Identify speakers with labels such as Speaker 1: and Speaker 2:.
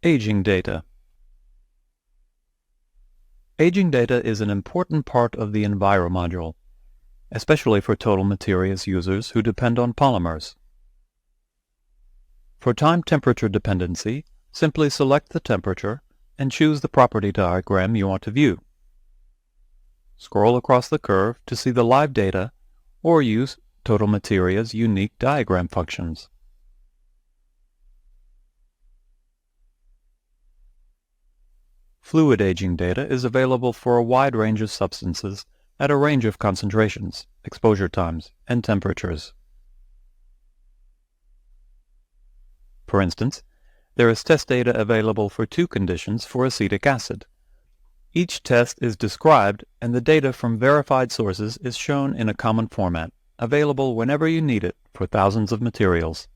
Speaker 1: Aging data. Aging data is an important part of the Enviro module, especially for Total Materia's users who depend on polymers. For time-temperature dependency, simply select the temperature and choose the property diagram you want to view. Scroll across the curve to see the live data or use Total Materia's unique diagram functions. Fluid aging data is available for a wide range of substances at a range of concentrations, exposure times, and temperatures. For instance, there is test data available for 2 conditions for acetic acid. Each test is described and the data from verified sources is shown in a common format, available whenever you need it for thousands of materials.